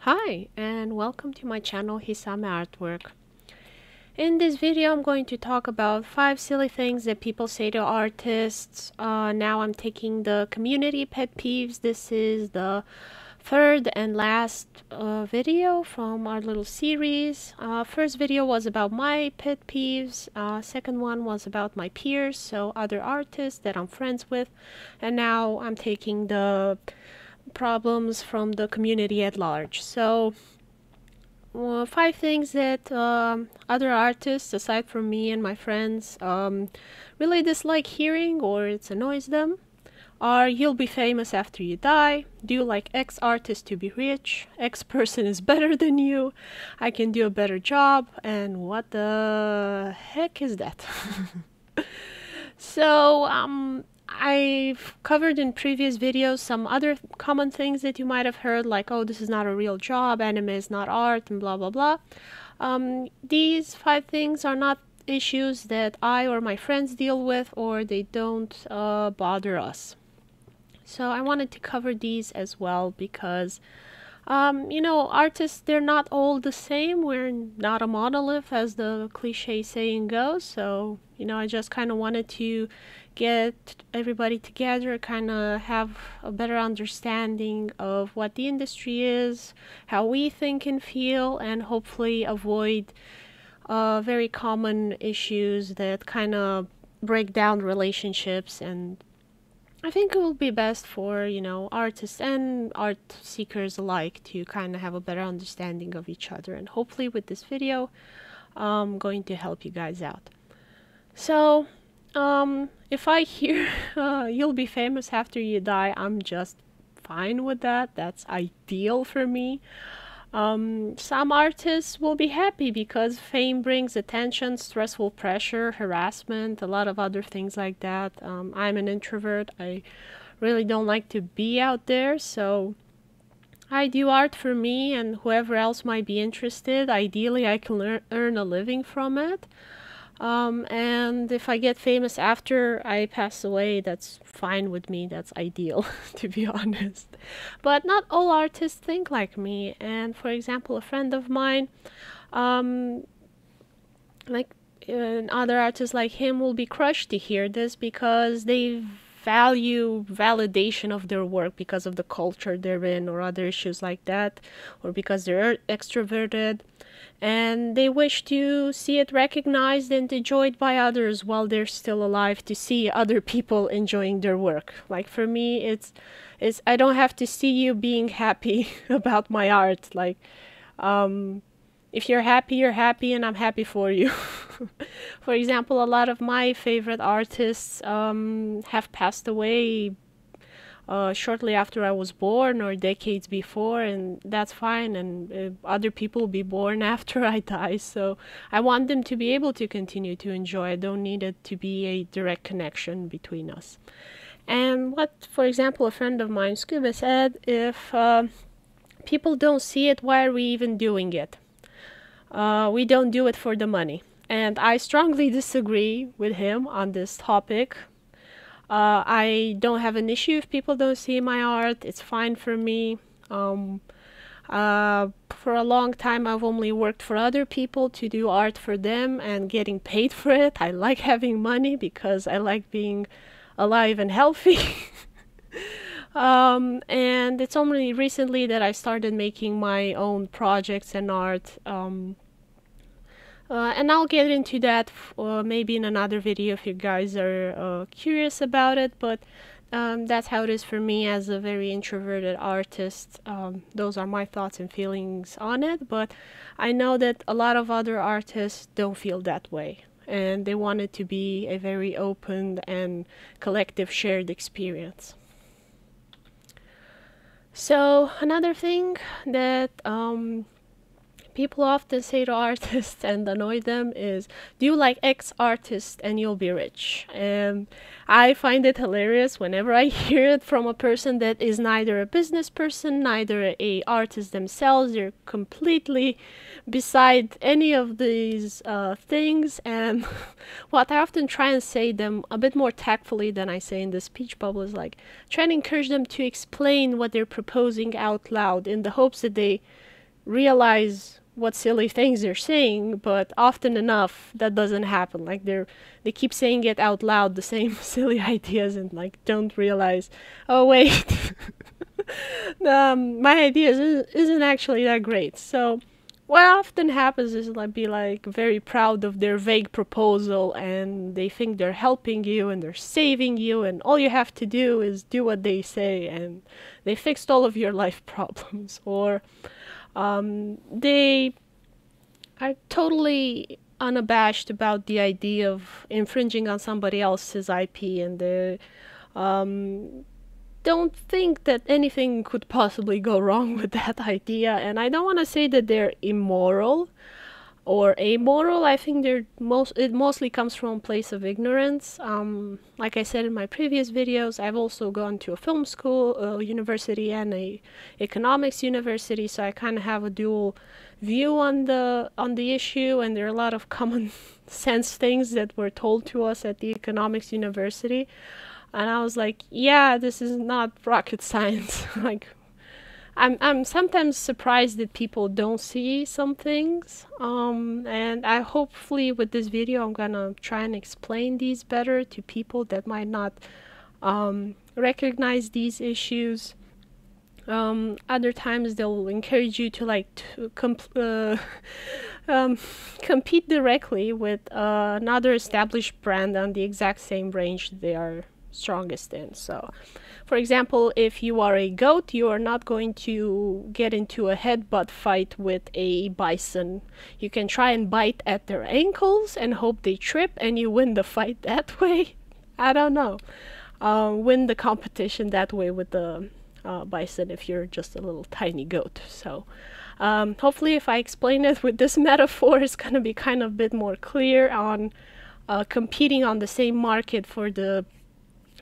Hi, and welcome to my channel Hisame Artwork. In this video, I'm going to talk about 5 silly things that people say to artists. Now I'm taking the community pet peeves. This is the third and last video from our little series. First video was about my pet peeves. Second one was about my peers, so other artists that I'm friends with. And now I'm taking the problems from the community at large. So 5 things that other artists aside from me and my friends really dislike hearing or it annoys them are: you'll be famous after you die, do you like X artist to be rich, X person is better than you, I can do a better job, and what the heck is that? So I've covered in previous videos some other common things that you might have heard, like, oh, this is not a real job, anime is not art, and blah blah blah. These 5 things are not issues that I or my friends deal with, or they don't bother us. So I wanted to cover these as well because artists, they're not all the same. We're not a monolith, as the cliche saying goes. So, I just kind of wanted to get everybody together, kind of have a better understanding of what the industry is, how we think and feel, and hopefully avoid very common issues that kind of break down relationships. And I think it will be best for, artists and art seekers alike to kind of have a better understanding of each other. And hopefully with this video, I'm going to help you guys out. So, if I hear you'll be famous after you die, I'm just fine with that. That's ideal for me. Some artists will be happy because fame brings attention, stressful pressure, harassment, a lot of other things like that. I'm an introvert. I really don't like to be out there, so I do art for me and whoever else might be interested. Ideally, I can earn a living from it. And if I get famous after I pass away, that's fine with me. That's ideal, to be honest. But not all artists think like me. And for example, a friend of mine, other artists like him will be crushed to hear this because they value validation of their work because of the culture they're in or other issues like that, or because they're extroverted and they wish to see it recognized and enjoyed by others while they're still alive, to see other people enjoying their work. Like for me, it's I don't have to see you being happy about my art. Like if you're happy, and I'm happy for you. For example, a lot of my favorite artists have passed away shortly after I was born or decades before, and that's fine. And other people will be born after I die, so I want them to be able to continue to enjoy. I don't need it to be a direct connection between us. And what, for example, a friend of mine, Scuba, said, if people don't see it, why are we even doing it? We don't do it for the money. And I strongly disagree with him on this topic. I don't have an issue if people don't see my art. It's fine for me. For a long time, I've only worked for other people to do art for them and getting paid for it. I like having money because I like being alive and healthy. And it's only recently that I started making my own projects and art. And I'll get into that maybe in another video if you guys are curious about it, but that's how it is for me as a very introverted artist. Those are my thoughts and feelings on it, but I know that a lot of other artists don't feel that way, and they want it to be a very open and collective shared experience. So another thing that people often say to artists and annoy them is, do you like X artist and you'll be rich? And I find it hilarious whenever I hear it from a person that is neither a business person, neither a artist themselves. They're completely beside any of these things. And what I often try and say them a bit more tactfully than I say in the speech bubble is like, try and encourage them to explain what they're proposing out loud in the hopes that they realize what silly things they're saying, but often enough that doesn't happen. Like they keep saying it out loud, the same silly ideas, and like don't realize, oh wait, my idea isn't actually that great. So what often happens is like be like very proud of their vague proposal, and they think they're helping you and they're saving you, and all you have to do is do what they say, and they fixed all of your life problems. Or they are totally unabashed about the idea of infringing on somebody else's IP, and they don't think that anything could possibly go wrong with that idea. And I don't want to say that they're immoral or amoral. I think it mostly comes from a place of ignorance. Like I said in my previous videos, I've also gone to a film school, university, and a economics university, so I kind of have a dual view on the issue. And there are a lot of common sense things that were told to us at the economics university, and I was like, yeah, this is not rocket science. Like, I'm sometimes surprised that people don't see some things. And I hopefully with this video I'm gonna try and explain these better to people that might not recognize these issues. Other times they'll encourage you to like compete directly with another established brand on the exact same range they are strongest in. So for example, if you are a goat, you are not going to get into a headbutt fight with a bison. You can try and bite at their ankles and hope they trip, and you win the fight that way. I don't know. Win the competition that way with the bison if you're just a little tiny goat. So hopefully if I explain it with this metaphor, it's going to be kind of a bit more clear on competing on the same market for the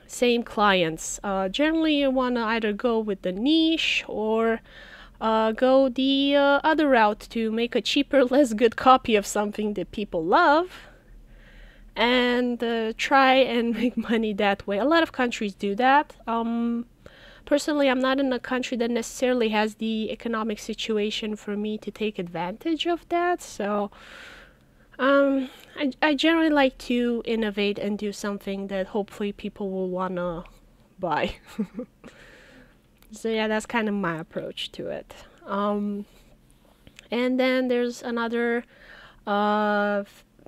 same clients. Generally you want to either go with the niche or go the other route to make a cheaper, less good copy of something that people love, and try and make money that way. A lot of countries do that. Personally, I'm not in a country that necessarily has the economic situation for me to take advantage of that, so I generally like to innovate and do something that hopefully people will wanna buy. So yeah, that's kind of my approach to it. And then there's another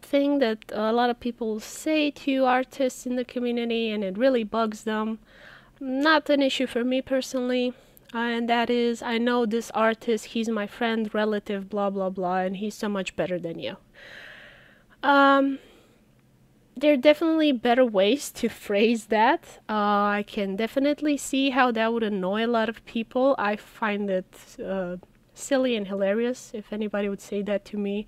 thing that a lot of people say to artists in the community, and it really bugs them. Not an issue for me personally, and that is, I know this artist, he's my friend, relative, blah blah blah, and he's so much better than you. There are definitely better ways to phrase that. I can definitely see how that would annoy a lot of people. I find it silly and hilarious if anybody would say that to me.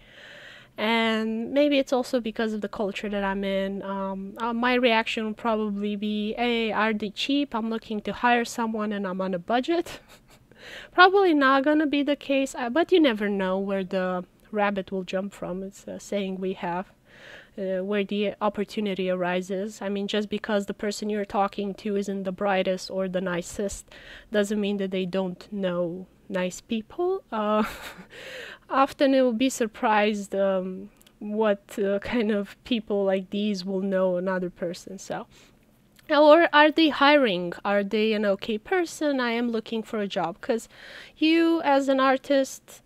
And maybe it's also because of the culture that I'm in. My reaction would probably be, hey, are they cheap? I'm looking to hire someone and I'm on a budget. Probably not gonna be the case, but you never know where the rabbit will jump from. It's a saying we have, where the opportunity arises. I mean, just because the person you're talking to isn't the brightest or the nicest doesn't mean that they don't know nice people. Often it will be surprised what kind of people like these will know another person. So, or are they hiring? Are they an okay person? I am looking for a job. Because you as an artist,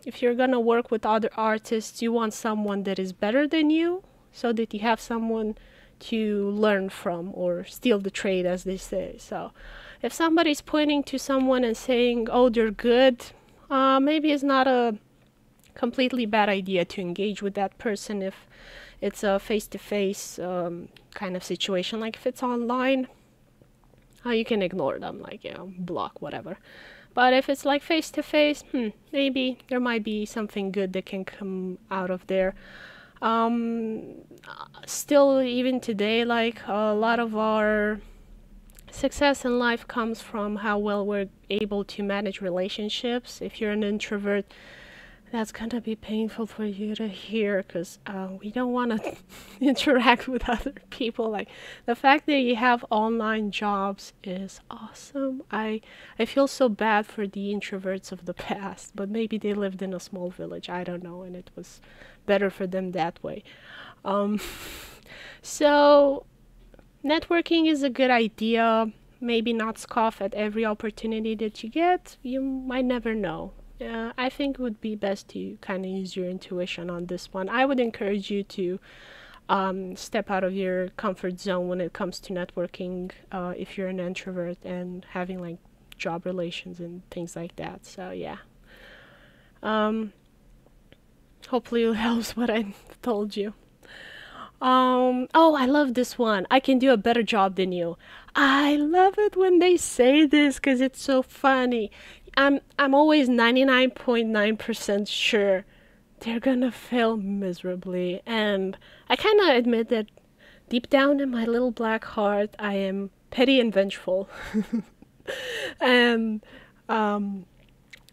if you're gonna work with other artists, you want someone that is better than you, so that you have someone to learn from or steal the trade, as they say. So if somebody's pointing to someone and saying, oh, they're good, maybe it's not a completely bad idea to engage with that person if it's a face-to-face kind of situation. Like if it's online, you can ignore them, like, you know, block, whatever. But if it's like face-to-face, maybe there might be something good that can come out of there. Still, even today, like a lot of our success in life comes from how well we're able to manage relationships. If you're an introvert, That's gonna be painful for you to hear because we don't want to interact with other people. Like the fact that you have online jobs is awesome. I feel so bad for the introverts of the past, but maybe they lived in a small village. I don't know, and it was better for them that way. Um, so networking is a good idea. Maybe not scoff at every opportunity that you get. You might never know. I think it would be best to kind of use your intuition on this one. I would encourage you to step out of your comfort zone when it comes to networking if you're an introvert and having like job relations and things like that. So yeah. Um, hopefully it helps what I told you. Oh, I love this one. I can do a better job than you. I love it when they say this because it's so funny. I'm always 99.9% sure they're gonna fail miserably, and I kind of admit that deep down in my little black heart, I am petty and vengeful. And um,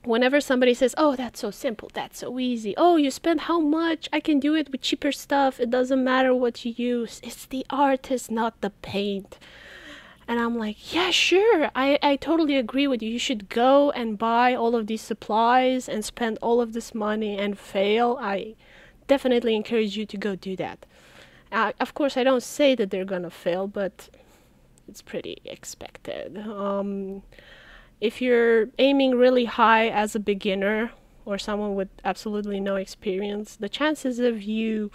whenever somebody says, "Oh, that's so simple, that's so easy. Oh, you spend how much? I can do it with cheaper stuff. It doesn't matter what you use. It's the artist, not the paint." And I'm like, yeah, sure. I totally agree with you. You should go and buy all of these supplies and spend all of this money and fail. I definitely encourage you to go do that. Of course, I don't say that they're gonna fail, but it's pretty expected. If you're aiming really high as a beginner or someone with absolutely no experience, the chances of you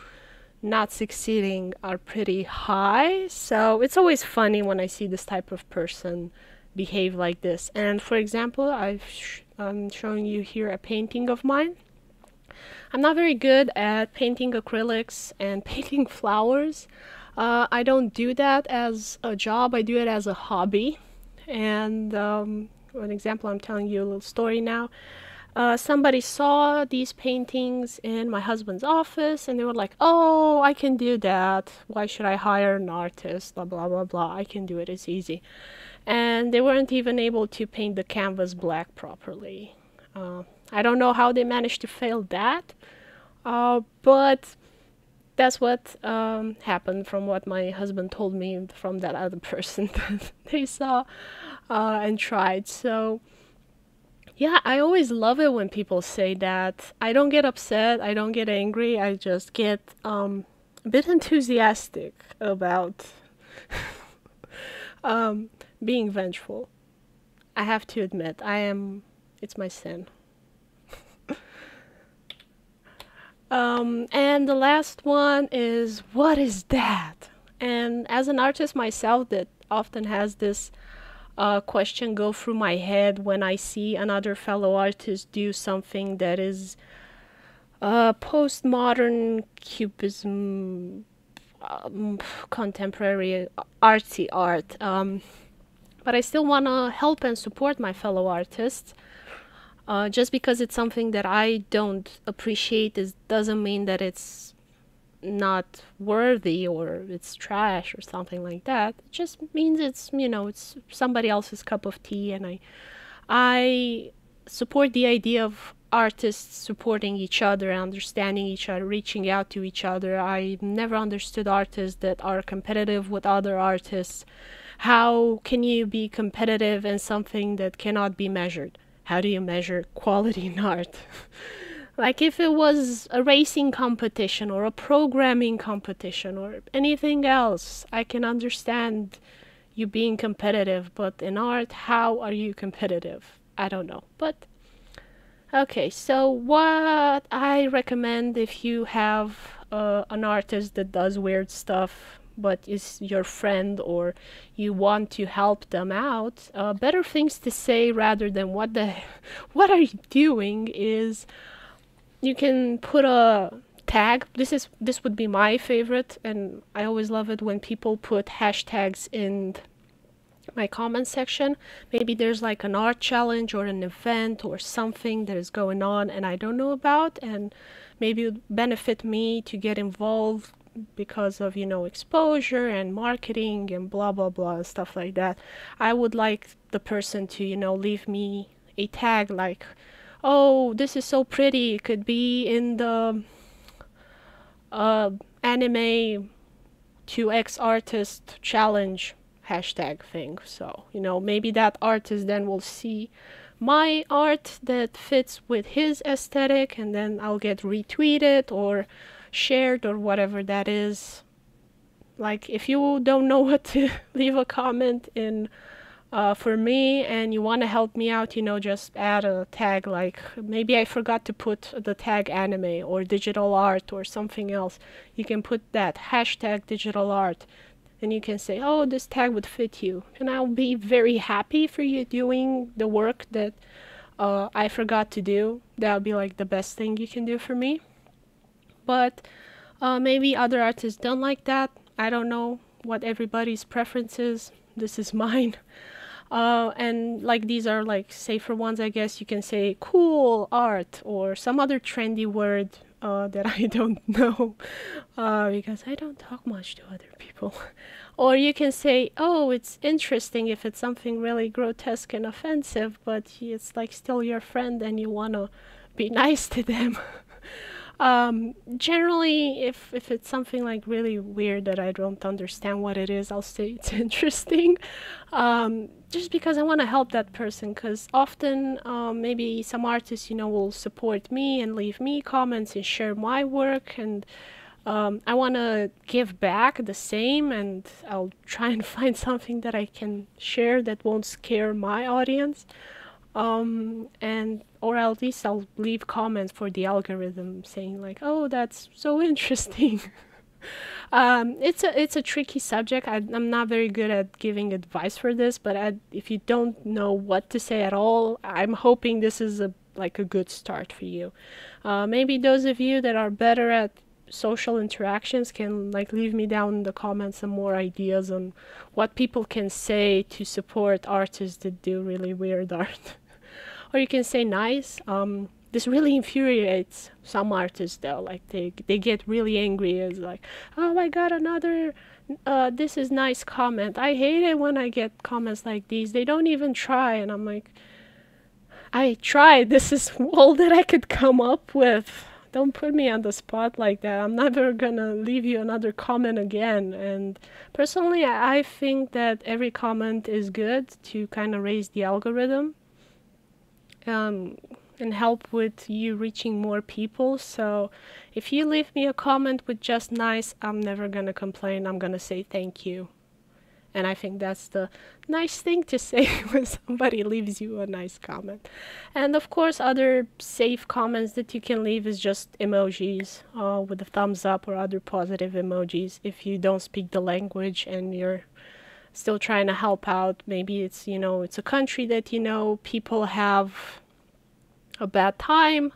not succeeding are pretty high. So it's always funny when I see this type of person behave like this. And for example, I'm showing you here a painting of mine. I'm not very good at painting acrylics and painting flowers. I don't do that as a job, I do it as a hobby. And for an example, I'm telling you a little story now. Somebody saw these paintings in my husband's office and they were like, "Oh, I can do that. Why should I hire an artist? Blah, blah, blah, blah. I can do it. It's easy." And they weren't even able to paint the canvas black properly. I don't know how they managed to fail that, but that's what happened from what my husband told me from that other person that they saw and tried. So yeah, I always love it when people say that. I don't get upset, I don't get angry, I just get a bit enthusiastic about being vengeful. I have to admit, it's my sin. And the last one is, what is that? And as an artist myself that often has this question go through my head when I see another fellow artist do something that is postmodern cubism, contemporary artsy art. But I still want to help and support my fellow artists. Just because it's something that I don't appreciate doesn't mean that it's not worthy or it's trash or something like that. It just means it's somebody else's cup of tea, and I support the idea of artists supporting each other, understanding each other, reaching out to each other. I never understood artists that are competitive with other artists. How can you be competitive in something that cannot be measured? How do you measure quality in art? Like if it was a racing competition or a programming competition or anything else, I can understand you being competitive, but in art, how are you competitive? I don't know. But okay, so what I recommend if you have an artist that does weird stuff but is your friend or you want to help them out, better things to say rather than what are you doing is you can put a tag. This would be my favorite, and I always love it when people put hashtags in my comment section. Maybe there's like an art challenge or an event or something that is going on and I don't know about, and maybe it would benefit me to get involved because of exposure and marketing and blah blah blah and stuff like that. I would like the person to leave me a tag like, oh, this is so pretty. It could be in the anime 2x artist challenge hashtag thing. So, maybe that artist then will see my art that fits with his aesthetic, and then I'll get retweeted or shared or whatever that is. Like, if you don't know what to leave a comment in for me and you want to help me out, just add a tag. Like, maybe I forgot to put the tag anime or digital art or something else. You can put that hashtag digital art, and you can say, oh, this tag would fit you, and I'll be very happy for you doing the work that I forgot to do. That'll be like the best thing you can do for me. But maybe other artists don't like that. I don't know what everybody's preference is. This is mine. And like, these are like safer ones, I guess. You can say cool art or some other trendy word that I don't know because I don't talk much to other people. Or you can say, oh, it's interesting, if it's something really grotesque and offensive, but it's like still your friend and you want to be nice to them. Generally, if it's something like really weird that I don't understand what it is, I'll say it's interesting. Just because I want to help that person, because often maybe some artists, will support me and leave me comments and share my work, and I want to give back the same, and I'll try and find something that I can share that won't scare my audience. And or at least I'll leave comments for the algorithm saying like, oh, that's so interesting. It's a tricky subject. I'm not very good at giving advice for this, but if you don't know what to say at all, I'm hoping this is a good start for you. Maybe those of you that are better at social interactions can leave me down in the comments some more ideas on what people can say to support artists that do really weird art. Or you can say nice. This really infuriates some artists though. Like they get really angry. It's like, oh, I got another this is nice comment. I hate it when I get comments like these. They don't even try, and I'm like, I tried. This is all that I could come up with. Don't put me on the spot like that. I'm never gonna leave you another comment again. And personally, I think that every comment is good to kind of raise the algorithm and help with you reaching more people. So if you leave me a comment with just nice, I'm never gonna complain. I'm gonna say thank you. And I think that's the nice thing to say when somebody leaves you a nice comment. And of course, other safe comments that you can leave is just emojis with a thumbs up or other positive emojis. If you don't speak the language and you're still trying to help out, maybe it's, it's a country that, people have a bad time.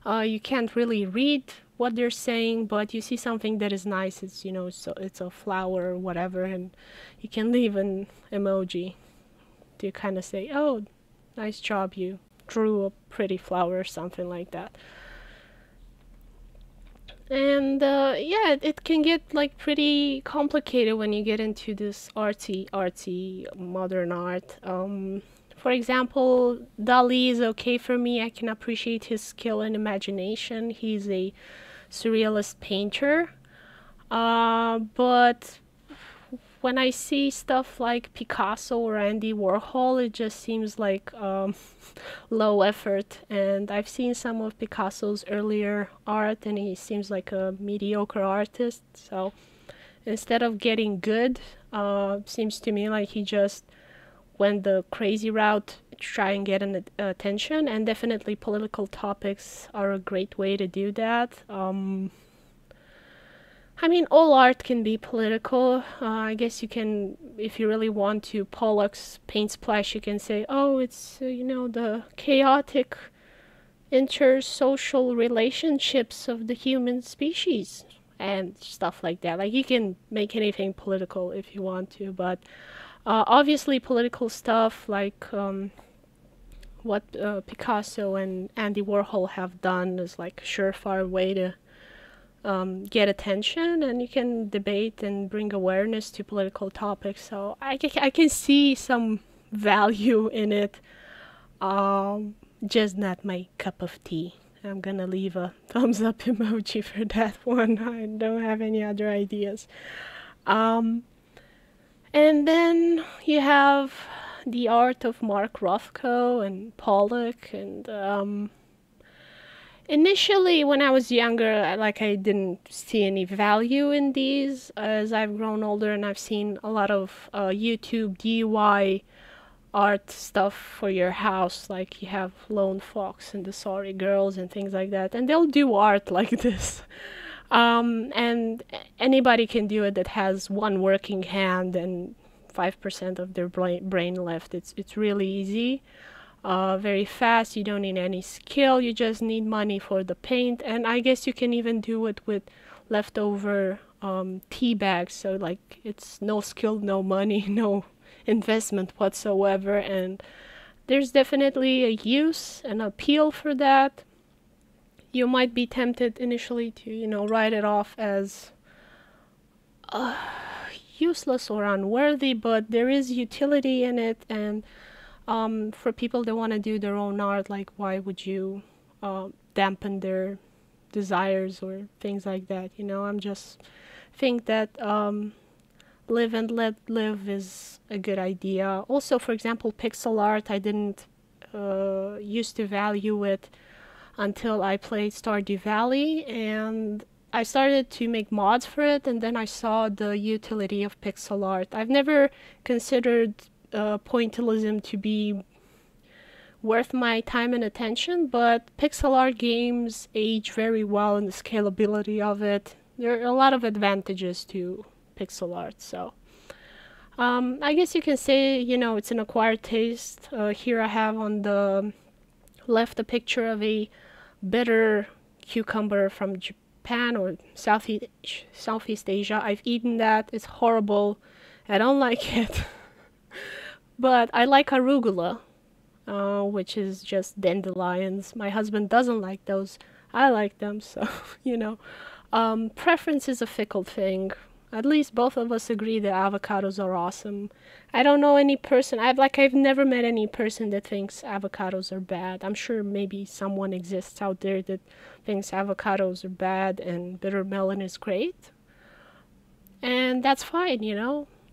You can't really read what they're saying, but you see something that is nice. It's, so it's a flower or whatever, and you can leave an emoji to kind of say, oh, nice job, you drew a pretty flower or something like that. And yeah, it can get pretty complicated when you get into this artsy modern art. For example, Dali is okay for me. I can appreciate his skill and imagination. He's a surrealist painter. But when I see stuff like Picasso or Andy Warhol, it just seems like low effort. And I've seen some of Picasso's earlier art, and he seems like a mediocre artist. So instead of getting good, seems to me like he just went the crazy route to try and get an attention. And definitely political topics are a great way to do that. I mean, all art can be political. I guess you can, if you really want to, Pollock's paint splash, you can say, oh, it's, the chaotic intersocial relationships of the human species and stuff like that. Like, you can make anything political if you want to, but obviously political stuff like what Picasso and Andy Warhol have done is like a surefire way to get attention, and you can debate and bring awareness to political topics. So I can see some value in it. just not my cup of tea. I'm gonna leave a thumbs up emoji for that one. I don't have any other ideas. Um, and then you have the art of Mark Rothko and Pollock. And initially, when I was younger, I didn't see any value in these. As I've grown older and I've seen a lot of YouTube DIY art stuff for your house, like you have Lone Fox and the Sorry Girls and things like that, and they'll do art like this. And anybody can do it that has one working hand and 5% of their brain left. It's really easy, very fast. You don't need any skill. You just need money for the paint, and I guess you can even do it with leftover tea bags. So like it's no skill, no money, no investment whatsoever, and there's definitely a use and appeal for that. You might be tempted initially to, write it off as useless or unworthy, but there is utility in it, and for people that want to do their own art, like why would you dampen their desires or things like that? I'm just think that live and let live is a good idea. Also, for example, pixel art, I didn't used to value it until I played Stardew Valley, and I started to make mods for it, and then I saw the utility of pixel art. I've never considered pointillism to be worth my time and attention, but pixel art games age very well, and the scalability of it. There are a lot of advantages to pixel art, so I guess you can say, it's an acquired taste. Here I have on the left a picture of a bitter cucumber from Japan or Southeast Asia. I've eaten that. It's horrible. I don't like it. But I like arugula, which is just dandelions. My husband doesn't like those. I like them, so, preference is a fickle thing. At least both of us agree that avocados are awesome. I don't know any person, I've never met any person that thinks avocados are bad. I'm sure maybe someone exists out there that thinks avocados are bad and bitter melon is great. And that's fine,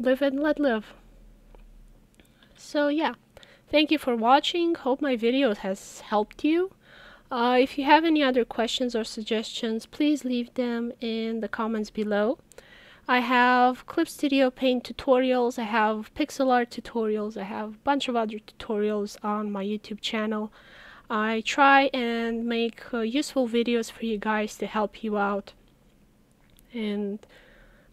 live and let live. So yeah, thank you for watching. Hope my video has helped you. If you have any other questions or suggestions, please leave them in the comments below. I have Clip Studio Paint tutorials, I have pixel art tutorials, I have a bunch of other tutorials on my YouTube channel. I try and make useful videos for you guys to help you out. And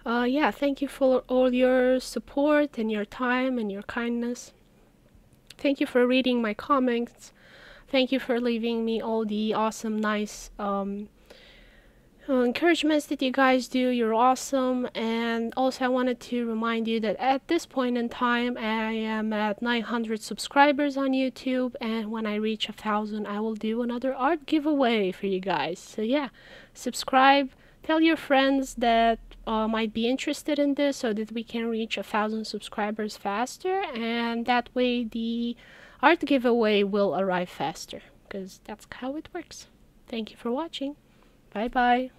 yeah, thank you for all your support and your time and your kindness. Thank you for reading my comments. Thank you for leaving me all the awesome, nice encouragements that you guys do. You're awesome. And also I wanted to remind you that at this point in time I am at 900 subscribers on YouTube, and when I reach 1,000 I will do another art giveaway for you guys. So yeah, subscribe, tell your friends that might be interested in this, so that we can reach 1,000 subscribers faster, and that way the art giveaway will arrive faster, because that's how it works. Thank you for watching. Bye bye.